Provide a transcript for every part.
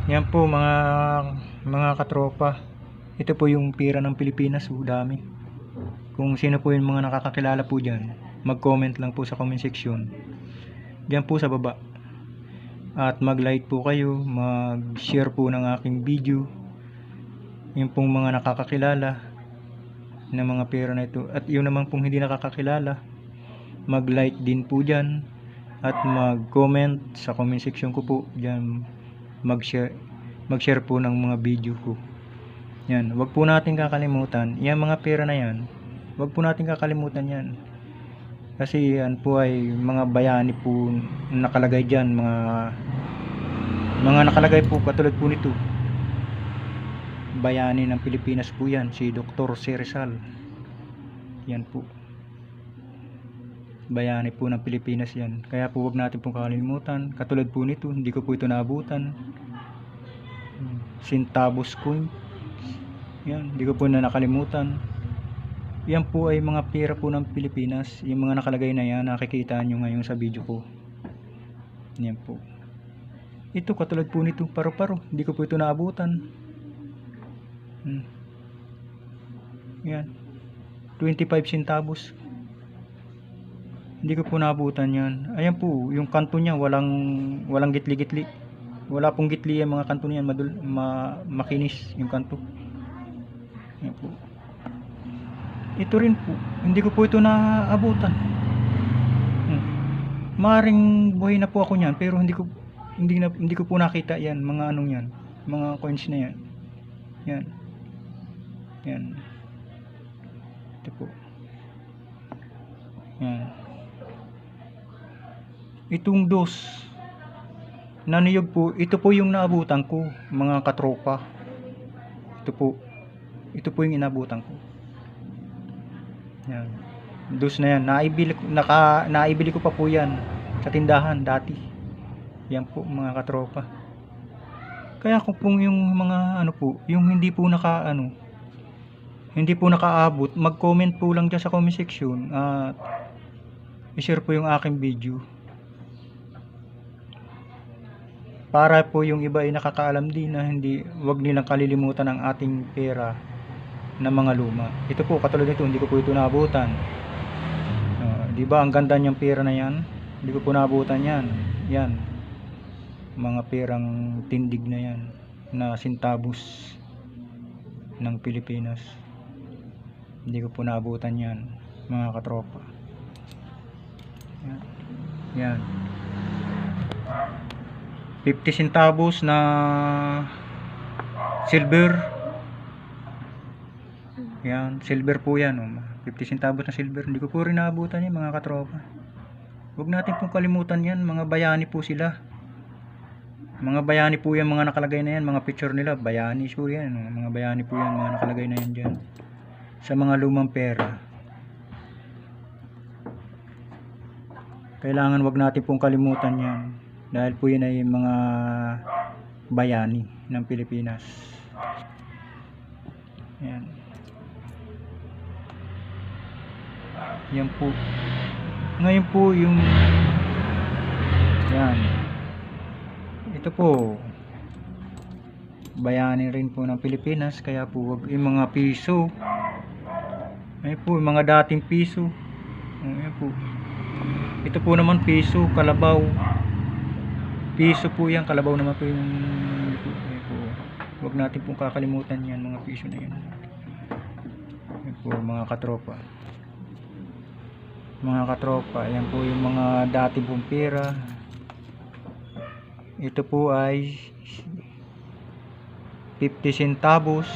Yan po mga katropa. Ito po yung pera ng Pilipinas, dami. Kung sino po yung mga nakakakilala po dyan, mag-comment lang po sa comment section. Diyan po sa baba. At mag-like po kayo, mag-share po ng aking video. Yung pong mga nakakakilala ng mga pera na ito. At yun naman pong hindi nakakakilala, mag-like din po dyan. At mag-comment sa comment section ko po. Diyan mag-share po ng mga video ko. Yan, wag po natin kakalimutan, yan mga pera na yan, wag po natin kakalimutan yan. Kasi yan po ay mga bayani po nakalagay dyan, mga nakalagay po katulad po nito. Bayani ng Pilipinas po yan, si Dr. C. Rizal. Yan po. Bayani po ng Pilipinas yan. Kaya po wag natin pong kakalimutan. Katulad po nito, hindi ko po ito naabutan. Centavos coin. Yan, hindi ko po na nakalimutan. Yan po ay mga pera po ng Pilipinas. Yung mga nakalagay na yan, nakikita nyo ngayon sa video ko. Yan po. Ito, katulad po nito, paro-paro. Hindi ko po ito naabutan. Yan. 25 centavos. Hindi ko po naabutan yan. Ayan po, yung kanto niya, walang gitli-gitli. Wala pong gitli yung mga kanto niyan. Makinis yung kanto. Yan po. Ito rin po, hindi ko po ito naabutan. Maring buhay na po ako niyan, pero hindi ko po nakita yan, mga anong yan, mga coins na yan. Yan. Yan. Ito po. Yan. Itong dos na niyog po, ito po yung naabutan ko, mga katropa. Ito po yung inabutan ko. Yan. Dos na yan. Naibili ko pa po yan sa tindahan dati. Yan po mga katropa. Kaya kung po yung mga ano po, yung hindi po nakaabot, mag-comment po lang dyan sa comment section at i-share po yung aking video. Para po yung iba ay nakakaalam din na wag nilang kalilimutan ang ating pera na mga luma. Ito po, katulad nito, hindi ko po ito naabutan. Di ba ang ganda niyang pera na yan? Hindi ko po naabutan yan. Yan. Mga perang tindig na yan na centavos ng Pilipinas. Hindi ko po naabutan yan, mga katropa. Yan. Yan. 50 centavos na silver. Yan, silver po yan. 50 centavos na silver. Hindi ko po rin naabutan yan, mga katropa. Huwag natin pong kalimutan yan. Mga bayani po sila. Mga bayani po yan, mga nakalagay na yan. Mga picture nila, bayani po yan. Mga bayani po yan, mga nakalagay na yan dyan. Sa mga lumang pera. Kailangan wag natin pong kalimutan yan. Dahil po yan ay mga bayani ng Pilipinas. Yan. Yan po. Ngayon po yung yan. Ito po bayani rin po ng Pilipinas. Kaya po wag yung mga piso. Ayan po yung mga dating piso. Ayan po. Ito po naman piso, kalabaw. Piso po yan, kalabaw naman po yung ayan po. Wag natin pong kakalimutan yan, mga piso na yan. Ayan po mga katropa. Mga katropa, ayan po yung mga dati pong pera. Ito po ay 50 centavos.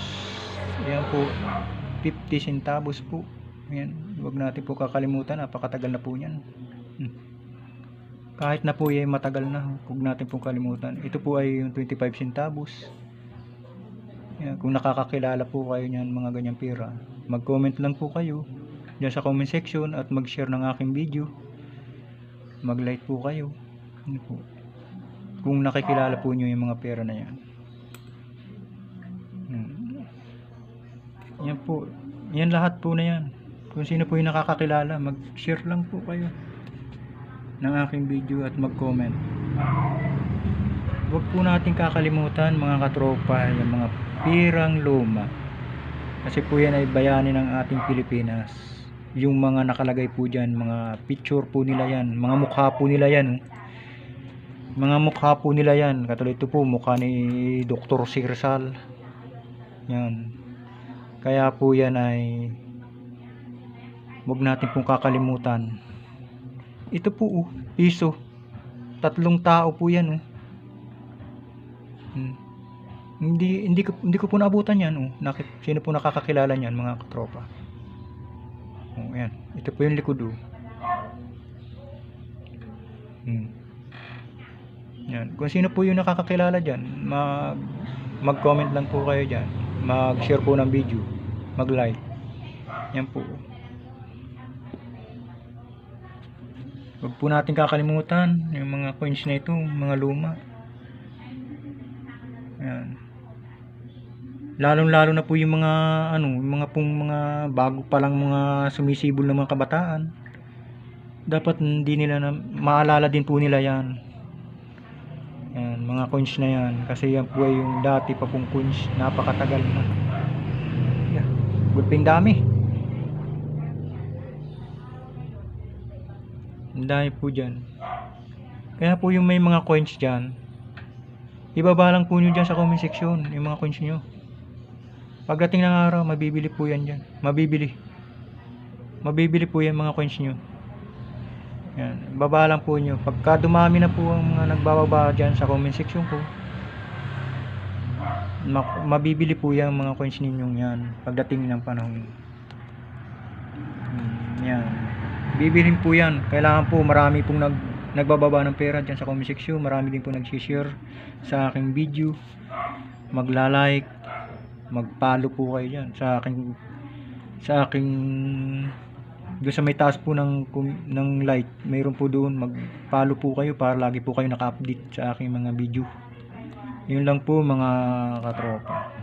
Ayan po, 50 centavos po. Ayan, huwag natin po kakalimutan, napakatagal na po yan. Kahit na po yan matagal na, huwag natin pong kalimutan. Ito po ay yung 25 centavos. Ayan, kung nakakakilala po kayo niyan mga ganyang pera, mag-comment lang po kayo dyan sa comment section at mag-share ng aking video. Mag-like po kayo. Ano po? Kung nakikilala po nyo yung mga pera na yan. Yan po. Yan lahat po na yan. Kung sino po yung nakakakilala, mag-share lang po kayo ng aking video at mag-comment. Huwag po natin kakalimutan mga katropa yung mga pirang luma. Kasi po yan ay bayani ng ating Pilipinas. Yung mga nakalagay po dyan, mga picture po nila yan, mga mukha po nila yan. Mga mukha po nila yan. Katulad ito po, mukha ni Dr. Sirsal. Yan. Kaya po yan ay huwag natin pong kakalimutan. Ito po piso. 3 tao po yan Hindi ko po naabutan yan sino po nakakakilala niyan mga katropa. Ayan. Ito po yung likod Yan. Kung sino po yung nakakakilala diyan, mag-comment lang po kayo diyan. Mag-share po ng video, mag-like. Yan po. Huwag po natin kakalimutan yung mga coins na ito, mga luma. Ayan. Lalong-lalo na po yung mga mga bago pa lang mga sumisibol ng mga kabataan. Dapat hindi nila maalala din po nila yan. Yan, mga coins na yan. Kasi yan po ay yung dati pa pong coins, napakatagal na. Yeah. Gulping dami. Ang dami po dyan. Kaya po yung may mga coins dyan, ibaba lang po nyo dyan sa comment section yung mga coins nyo. Pagdating ng araw, mabibili po yan dyan. Mabibili po yan mga coins nyo. Yan. Baba lang po nyo. Pagka dumami na po ang mga nagbababa dyan sa comment section ko, mabibili po yan mga coins ninyong yan. Pagdating ng panahon. Yan. Bibilin po yan. Kailangan po marami pong nagbababa ng pera dyan sa comment section. Marami din po nag-share sa aking video. Magla-like, mag-follow po kayo dyan sa aking doon sa may taas po ng like, mayroon po doon, mag-follow po kayo para lagi po kayo naka-update sa aking mga video. Yun lang po mga katropa.